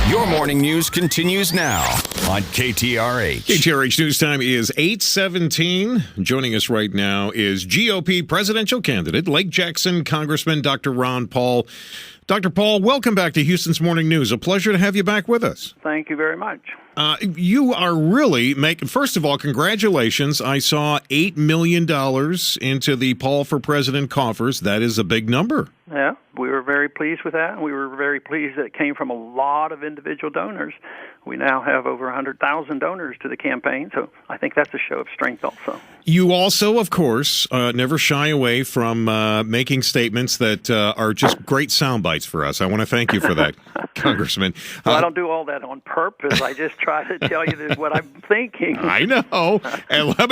Your morning news continues now on KTRH. KTRH News Time is 8:17. Joining us right now is GOP presidential candidate, Lake Jackson Congressman Dr. Ron Paul. Dr. Paul, welcome back to Houston's Morning News. A pleasure to have you back with us. Thank you very much. You are really making, first of all, congratulations. I saw $8 million into the Paul for President coffers. That is a big number. Yeah, we were very pleased with that, and we were very pleased that it came from a lot of individual donors. We now have over 100,000 donors to the campaign, so I think that's a show of strength also. You also, of course, never shy away from making statements that are just great sound bites for us. I want to thank you for that, Congressman. Well, I don't do all that on purpose. I just try to tell you this, what I'm thinking. I know. And let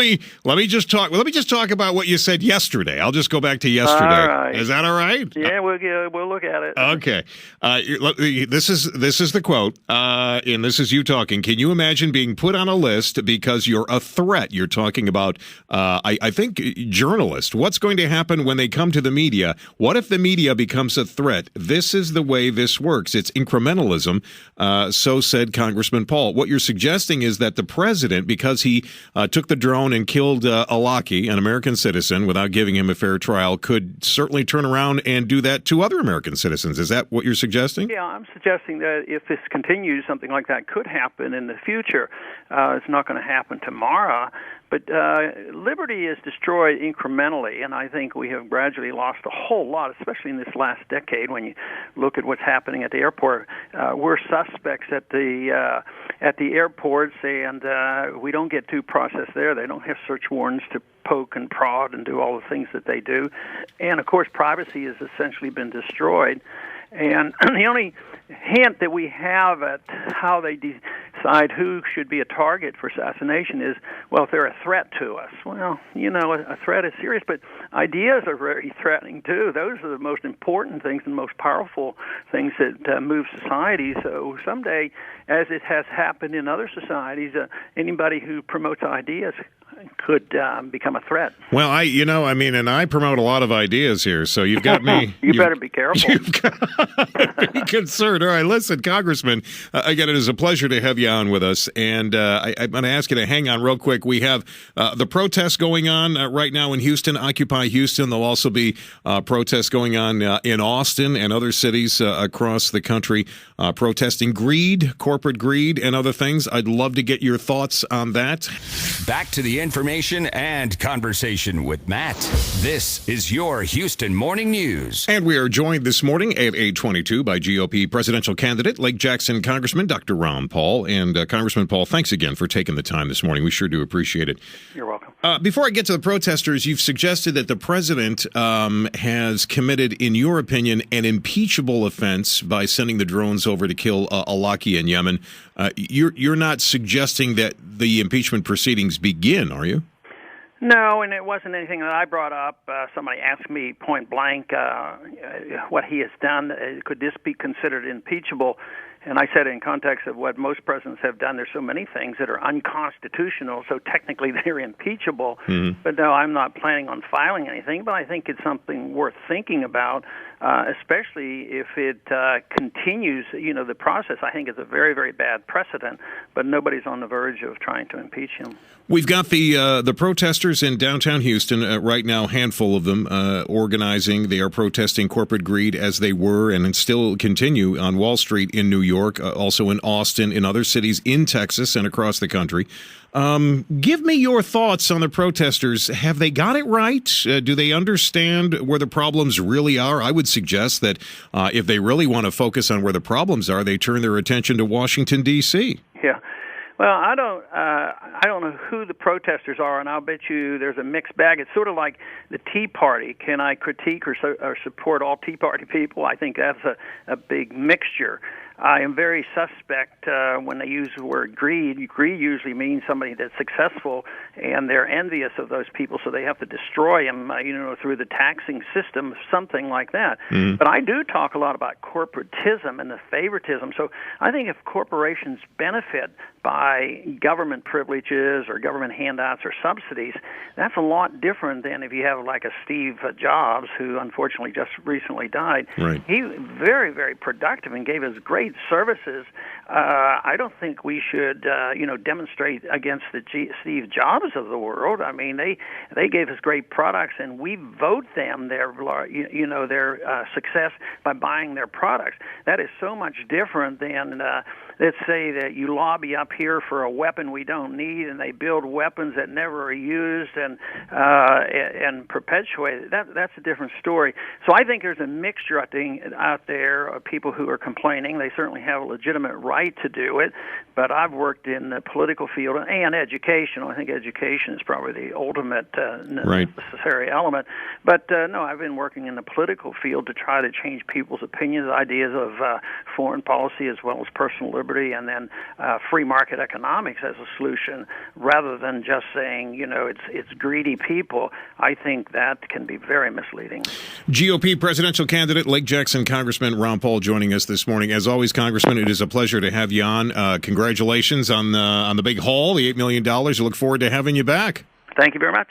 me just talk about what you said yesterday. I'll just go back to yesterday. All right. Is that all right? Yeah, we'll look at it. Okay. This is the quote, and this is you talking. Can you imagine being put on a list because you're a threat? You're talking about, I think, journalists. What's going to happen when they come to the media? What if the media becomes a threat? This is the way this works. It's incrementalism, so said Congressman Paul. What you're suggesting is that the president, because he took the drone and killed al-Awlaki, an American citizen, without giving him a fair trial, could certainly turn around and do that to other American citizens. Is that what you're suggesting? Yeah, I'm suggesting that if this continues, something like that could happen in the future. It's not going to happen tomorrow, but liberty is destroyed incrementally, and I think we have gradually lost a whole lot, especially in this last decade. When you look at what's happening at the airport, we're suspects at the airports, and we don't get due process there. They don't have search warrants to poke and prod and do all the things that they do. And, of course, privacy has essentially been destroyed. And the only hint that we have at how they decide who should be a target for assassination is, well, if they're a threat to us. Well, you know, a threat is serious, but ideas are very threatening, too. Those are the most important things and most powerful things that move society. So someday, as it has happened in other societies, anybody who promotes ideas could become a threat. Well, I promote a lot of ideas here, so you've got me. You better be careful. You've got me concerned. All right, listen, Congressman, again, it is a pleasure to have you on with us, and I'm going to ask you to hang on real quick. We have the protests going on right now in Houston, Occupy Houston. There'll also be protests going on in Austin and other cities across the country, protesting greed, corporate greed, and other things. I'd love to get your thoughts on that. Back to the information and conversation with Matt. This is your Houston Morning News. And we are joined this morning at 8:22 by GOP presidential candidate, Lake Jackson Congressman Dr. Ron Paul. And Congressman Paul, thanks again for taking the time this morning. We sure do appreciate it. You're welcome. Before I get to the protesters, you've suggested that the president has committed, in your opinion, an impeachable offense by sending the drones over to kill al-Awlaki in Yemen. You're not suggesting that the impeachment proceedings begin, are you? No, and it wasn't anything that I brought up. Somebody asked me point blank what he has done. Could this be considered impeachable? And I said in context of what most presidents have done, there's so many things that are unconstitutional, so technically they're impeachable. Mm-hmm. But no, I'm not planning on filing anything, but I think it's something worth thinking about, especially if it continues, the process. I think it's a very, very bad precedent, but nobody's on the verge of trying to impeach him. We've got the protesters in downtown Houston right now, a handful of them organizing. They are protesting corporate greed as they were and still continue on Wall Street in New York, also in Austin, in other cities in Texas and across the country. Give me your thoughts on the protesters. Have they got it right? Do they understand where the problems really are? I would suggest that if they really want to focus on where the problems are, they turn their attention to Washington, D.C. Yeah. Well, I don't know who the protesters are, and I'll bet you there's a mixed bag. It's sort of like the Tea Party. Can I critique or support all Tea Party people? I think that's a big mixture. I am very suspect when they use the word greed. Greed usually means somebody that's successful, and they're envious of those people, so they have to destroy them, through the taxing system, something like that. Mm. But I do talk a lot about corporatism and the favoritism. So I think if corporations benefit by government privileges or government handouts or subsidies, that's a lot different than if you have like a Steve Jobs, who unfortunately just recently died. Right. He was very, very productive and gave us great services. I don't think we should, demonstrate against the Steve Jobs of the world. I mean, they gave us great products, and we vote them their success by buying their products. That is so much different than, let's say that you lobby up here for a weapon we don't need, and they build weapons that never are used and perpetuate it. That's a different story. So I think there's a mixture out there of people who are complaining. They certainly have a legitimate right to do it, but I've worked in the political field and education. I think education is probably the ultimate necessary element. But no, I've been working in the political field to try to change people's opinions, ideas of foreign policy as well as personal liberty, and then free market economics as a solution, rather than just saying, it's greedy people. I think that can be very misleading. GOP presidential candidate, Lake Jackson Congressman Ron Paul joining us this morning. As always, Congressman, it is a pleasure to have you on. Congratulations on the big haul, the $8 million. I look forward to having you back. Thank you very much.